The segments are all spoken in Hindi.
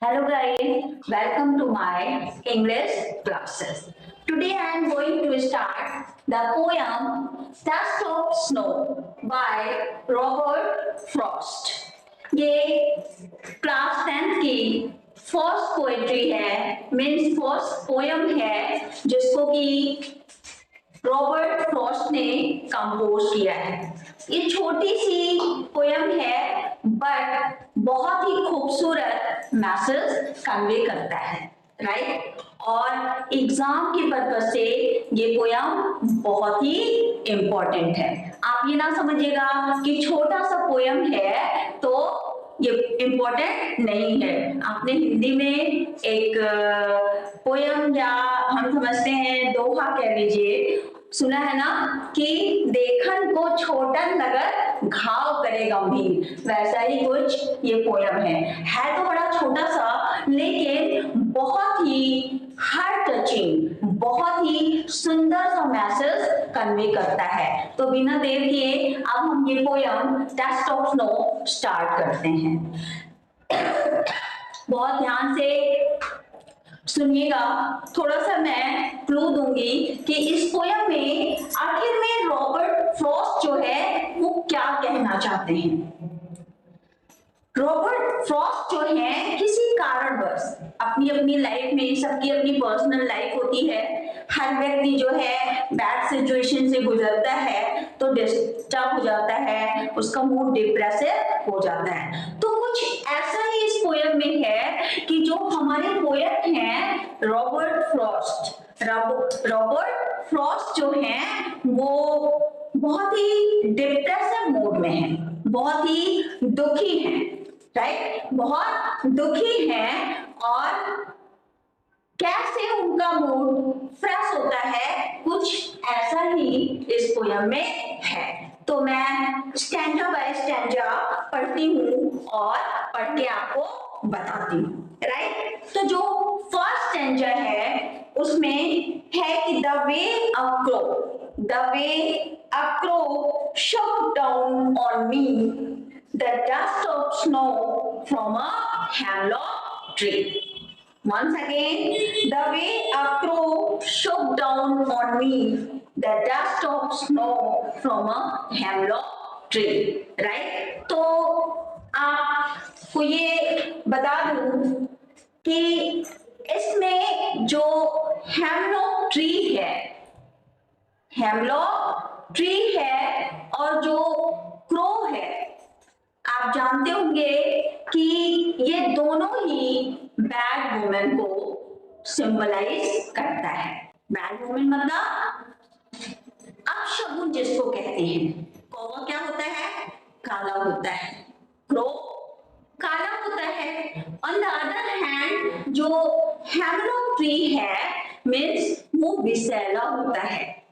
Hello guys, welcome to my English classes. Today I am going to start the poem Dust of Snow by Robert Frost. ये क्लास 10th की फर्स्ट पोएट्री है, मीन्स फर्स्ट पोयम है जिसको कि रॉबर्ट फ्रॉस्ट ने कंपोज किया है। ये छोटी सी पोयम है बट बहुत ही खूबसूरत मैसेज कन्वे करता है, राइट। और एग्जाम के पर्पज से ये पोयम बहुत ही इम्पोर्टेंट है। आप ये ना समझिएगा कि छोटा सा पोयम है तो ये इम्पोर्टेंट नहीं है। आपने हिंदी में एक पोयम या हम समझते हैं दोहा कह लीजिए सुना है ना कि देखन को छोटन नगर घाव करे गंभीर, वैसा ही कुछ ये पोयम है तो बड़ा छोटा सा लेकिन बहुत ही हार्ट टचिंग, बहुत ही सुंदर सा मैसेज कन्वे करता है। तो बिना देर किए अब हम ये poem dust of snow start करते हैं। बहुत ध्यान से सुनिएगा, थोड़ा सा मैं क्लू दूंगी कि इस पोयम में आखिर में रॉबर्ट फ्रॉस्ट जो है वो क्या कहना चाहते हैं। रॉबर्ट फ्रॉस्ट जो है किसी कारणवश अपनी अपनी लाइफ में, सबकी अपनी पर्सनल लाइफ होती है, हर व्यक्ति जो है बैड सिचुएशन से गुजरता है तो डिस्टर्ब हो जाता है, उसका मूड डिप्रेसिव हो जाता है। तो कुछ ऐसा ही इस पोयम में है कि जो हमारे पोएट हैं रॉबर्ट फ्रॉस्ट जो हैं वो बहुत ही डिप्रेसिव मूड में है, बहुत ही दुखी हैं, राइट, बहुत दुखी हैं। और कैसे उनका मूड फ्रेश होता है कुछ ऐसा ही इस पोयम में है। तो मैं स्टैंजा बाय स्टैंजा पढ़ती हूँ और पढ़ के आपको बताती हूँ, राइट। तो जो फर्स्ट स्टैंजा है उसमें है कि the way a crow shook down on me the dust of snow from a hemlock tree. Once again, the way a crow shook down on me the dust of snow from a hemlock tree. Right? तो आपको ये बता दूं कि इसमें जो हेमलॉक ट्री है, हेमलॉक ट्री है और जो क्रो है, आप जानते होंगे कि ये दोनों ही बैड वुमेन को सिंबलाइज करता है। बैड वुमेन मतलब अपशगुन जिसको कहते हैं। कौवा क्या होता है? काला होता है, क्रो काला होता है। ऑन द अदर हैंड जो हेमलॉक ट्री है मीन्स वो विषैला होता है।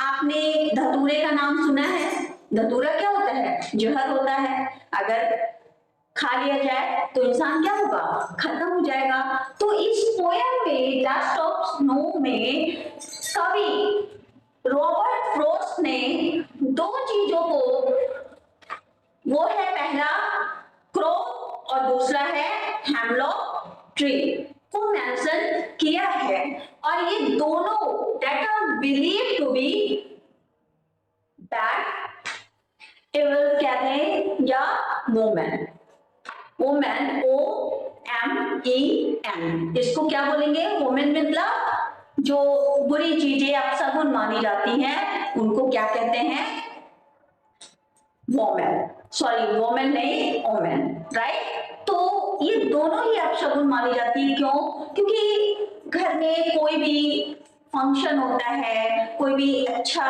आपने धतूरे का नाम सुना है? धतूरा क्या होता है? जहर होता है। अगर खा लिया जाए तो इंसान क्या होगा? खत्म हो जाएगा। तो इस पोयम में डस्ट ऑफ स्नो में कवि रॉबर्ट फ्रॉस्ट ने दो चीजों को, वो है पहला क्रो और दूसरा है हेमलॉक ट्री को मेंशन किया है। और ये दोनों that are believe to be bad evil कहते हैं या वोमेन, वोमेन OMEN, इसको क्या बोलेंगे? वोमेन मतलब जो बुरी चीजें अपशगुन मानी जाती हैं उनको क्या कहते हैं? वोमेन, सॉरी वोमेन नहीं ओमेन, राइट। तो ये दोनों ही अपशगुन मानी जाती है। क्यों? क्योंकि घर में कोई भी फंक्शन होता है, कोई भी अच्छा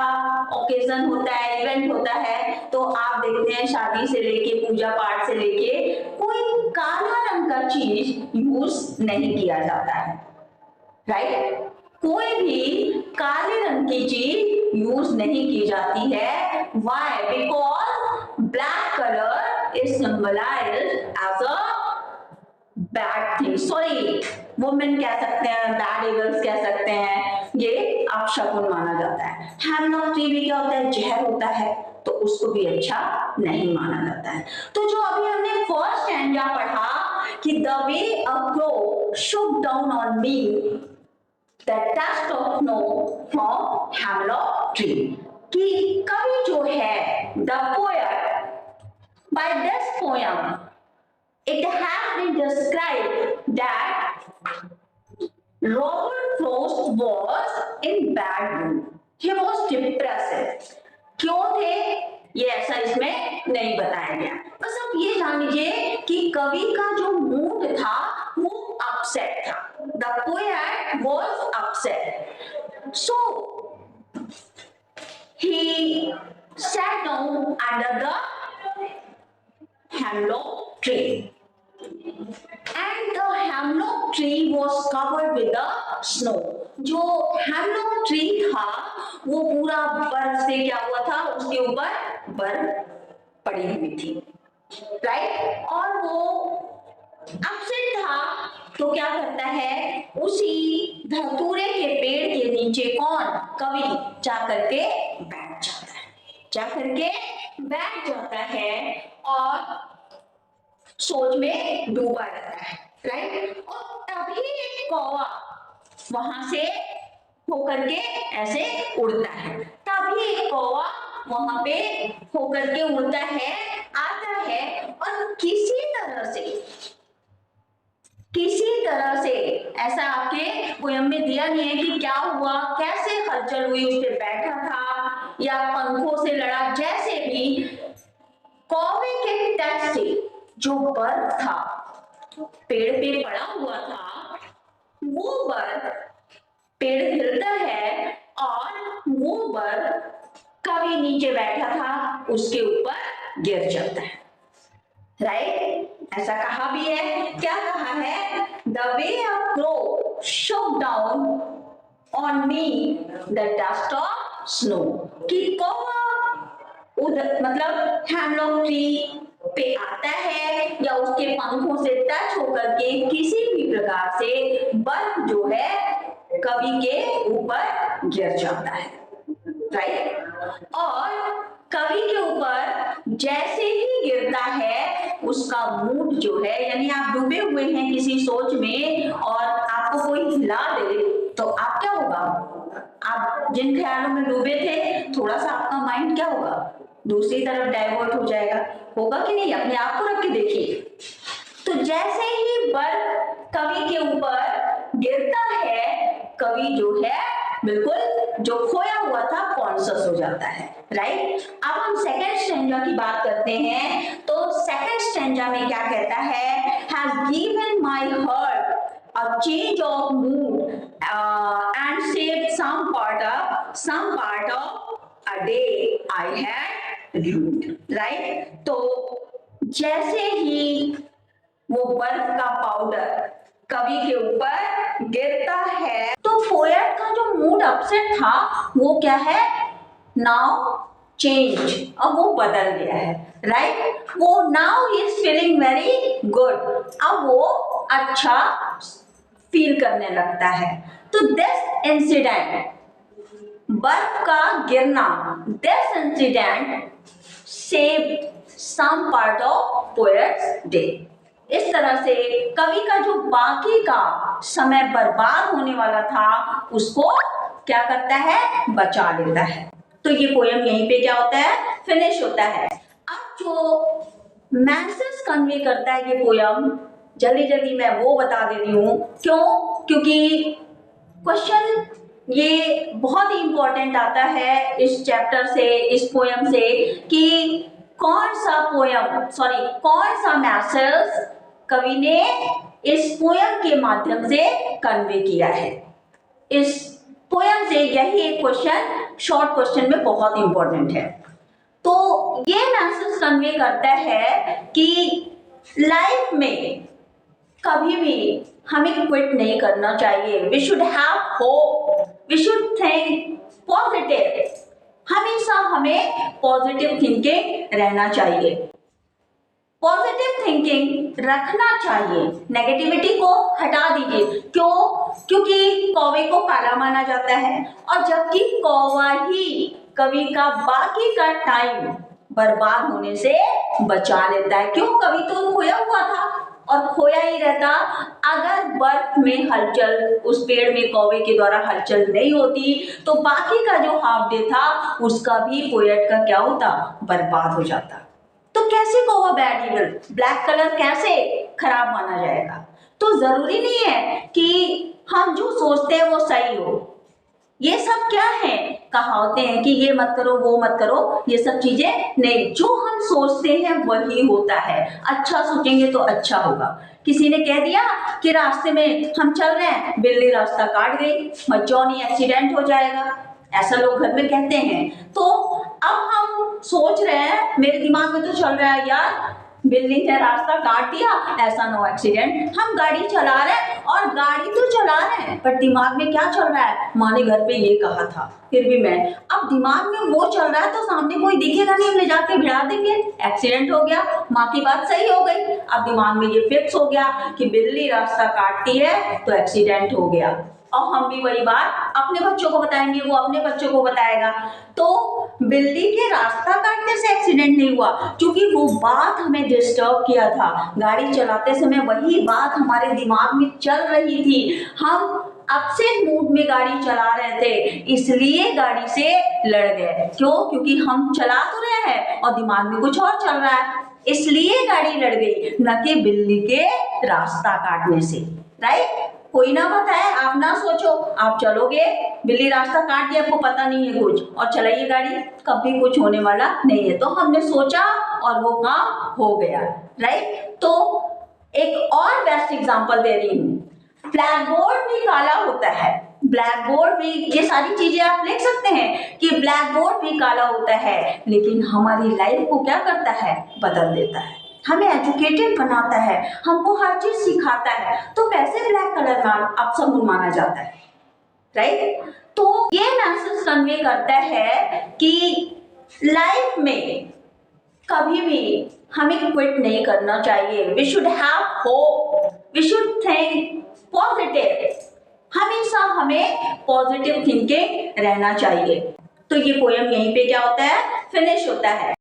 ओकेजन होता है, इवेंट होता है, तो आप देखते हैं शादी से लेके पूजा पाठ से लेके कोई काला रंग का चीज यूज नहीं किया जाता है, राइट। कोई भी काले रंग की चीज यूज नहीं की जाती है। Why? Because black colour is symbolised as a bad thing, sorry women कह सकते हैं, बैड एविल्स कह सकते हैं, ये अपशगुन माना जाता है। हेमलॉक ट्री भी क्या होता है? जहर होता है, तो उसको भी अच्छा नहीं माना जाता है। तो जो अभी हमने फर्स्ट स्टैंजा पढ़ा कि the way a crow shook down on me the dust of snow from hemlock tree, कि कवि जो है the poet by this poem it has been described that Robert Frost was in bad mood. He was depressed. क्यों थे ये ऐसा इसमें नहीं बताया गया, बस आप ये जान लीजिए कि कवि का जो मूड था वो अपसेट था. The poet was upset. So he sat down under the hemlock tree. And the hemlock tree was covered with the snow. जो hemlock tree था वो पूरा बर्फ से क्या हुआ था, उसके ऊपर बर्फ पड़ी हुई थी, राइट. और वो अपसेट था तो क्या करता है, उसी धतूरे के पेड़ के नीचे कौन, कवि जा करके बैठ जाता है, जा करके बैठ जाता है और सोच में डूबा रहता है, राइट. और तभी एक कौवा वहां से होकर के ऐसे उड़ता है, तभी एक कौवा वहां पे होकर के उड़ता है, आता है और किसी तरह से ऐसा आपके पोयम में दिया नहीं है कि क्या हुआ, कैसे हलचल हुई, उस पे बैठा था या पंखों से लड़ा, जैसे भी कौवे के टच से जो बर्फ था पेड़ पे पड़ा हुआ था, वो बर्फ पेड़ हिलता है और वो बर्फ कवि नीचे बैठा था उसके ऊपर गिर जाता है, राइट. ऐसा कहा भी है, क्या कहा है, the way a crow shook down on me the dust of snow, कि कौवा उधर मतलब हेमलॉक ट्री पे आता है या उसके पंखों से टच होकर के किसी भी प्रकार से बर्फ जो है कवि के ऊपर गिर जाता है, राइट. और कवि के ऊपर जैसे ही गिरता है उसका मूड जो है, यानी आप डूबे हुए हैं किसी सोच में और आपको कोई हिला दे तो आप क्या होगा, आप जिन ख्यालों में डूबे थे थोड़ा सा आपका माइंड क्या होगा, दूसरी तरफ डाइवर्ट हो जाएगा, होगा कि नहीं, अपने आप को रख के देखिए. तो जैसे ही बर्फ कवि के ऊपर गिरता है, कवि जो है बिल्कुल जो खोया हुआ था कॉन्शियस हो जाता है, राइट. अब हम सेकंड स्टैंजा की बात करते हैं, तो सेकंड स्टैंजा में क्या कहता है, has given my heart a change of mood and saved some part of a day I had ruined, right. तो जैसे ही वो बर्फ का पाउडर कवि के ऊपर गिरता है तो पोएट का जो मूड अपसेट था वो क्या है, नाउ चेंज, अब वो बदल गया है, राइट. वो now he is feeling very good, अब वो अच्छा फील करने लगता है. तो दिस इंसिडेंट, बर्फ का गिरना, this incident saved some part of poets day. इस तरह से कवि का जो बाकी का समय बर्बाद होने वाला था उसको क्या करता है, बचा लेता है. तो ये पोयम यहीं पे क्या होता है, फिनिश होता है. अब जो मैसेज कन्वे करता है ये पोयम, जल्दी जल्दी मैं वो बता देती हूँ. क्यों, क्योंकि क्वेश्चन ये बहुत ही इंपॉर्टेंट आता है इस चैप्टर से, इस पोयम से, कि कौन सा मैसेज कवि ने इस पोयम के माध्यम से कन्वे किया है. इस पोयम से यही एक क्वेश्चन शॉर्ट क्वेश्चन में बहुत इंपॉर्टेंट है. तो ये मैसेज कन्वे करता है कि लाइफ में कभी भी हमें क्विट नहीं करना चाहिए. We should have hope, we should think positive, हमेशा हमें पॉजिटिव थिंकिंग रहना चाहिए, पॉजिटिव थिंकिंग रखना चाहिए, नेगेटिविटी को हटा दीजिए. क्यों, क्योंकि कौवे को काला माना जाता है और जबकि कौवा ही कवि का बाकी का टाइम बर्बाद होने से बचा लेता है. क्यों, कवि तो खोया हुआ था और खोया ही रहता। अगर बर्फ में हलचल, उस पेड़ में कौवे के द्वारा हलचल नहीं होती तो बाकी का जो हाफ डे था उसका भी पोएट का क्या होता, बर्बाद हो जाता। तो कैसे कौवा बैड इविल, ब्लैक कलर कैसे खराब माना जाएगा? तो जरूरी नहीं है कि हम जो सोचते हैं वो सही हो। ये सब क्या है, कहावतें हैं कि ये मत करो वो मत करो, ये सब चीजें नहीं। जो हम सोचते हैं वही होता है। अच्छा सोचेंगे तो अच्छा होगा। किसी ने कह दिया कि रास्ते में हम चल रहे हैं, बिल्ली रास्ता काट गई, मचौनी एक्सीडेंट हो जाएगा, ऐसा लोग घर में कहते हैं। तो अब हम सोच रहे हैं, मेरे दिमाग में तो चल रहा है यार बिल्ली ने रास्ता काट दिया, ऐसा नो एक्सीडेंट। हम गाड़ी चला रहे हैं और गाड़ी तो चला रहे हैं पर दिमाग में क्या चल रहा है, माँ ने घर पे ये कहा था, फिर भी मैं, अब दिमाग में वो चल रहा है तो सामने कोई दिखेगा नहीं, हम ले जाके भिड़ा देंगे, एक्सीडेंट हो गया, माँ की बात सही हो गई। अब दिमाग में ये फिक्स हो गया कि बिल्ली रास्ता काटती है तो एक्सीडेंट हो गया। और हम भी वही बात अपने बच्चों को बताएंगे, वो अपने बच्चों को बताएगा। तो बिल्ली के रास्ता काटने से एक्सीडेंट नहीं हुआ, क्योंकि वो बात हमें डिस्टर्ब किया था। गाड़ी चलाते समय वही बात हमारे दिमाग में चल रही थी। हम अपसेट मूड में गाड़ी चला रहे थे, इसलिए गाड़ी से लड़ गए। क्यों? क्योंकि हम चला तो रहे हैं और दिमाग में कुछ और चल रहा है, इसलिए गाड़ी लड़ गई, न कि बिल्ली के रास्ता काटने से। राइट? कोई ना बताए, आप ना सोचो, आप चलोगे, बिल्ली रास्ता काट दिया, आपको पता नहीं है कुछ, और चलाइए गाड़ी, कभी कुछ होने वाला नहीं है। तो हमने सोचा और वो काम हो गया। राइट? तो एक और बेस्ट एग्जांपल दे रही हूँ। ब्लैक बोर्ड भी काला होता है, ब्लैक बोर्ड भी, ये सारी चीजें आप लिख सकते हैं कि ब्लैक बोर्ड भी काला होता है, लेकिन हमारी लाइफ को क्या करता है, बदल देता है, हमें एजुकेटेड बनाता है, हमको हर चीज सिखाता है। तो कैसे ब्लैक कलर में अब सब माना जाता है। राइट? तो ये मैसेज कन्वे करता है कि लाइफ में कभी भी हमें क्विट नहीं करना चाहिए। We should have hope, we should think positive, हमेशा हमें पॉजिटिव थिंकिंग रहना चाहिए। तो ये पोयम यहीं पे क्या होता है, फिनिश होता है।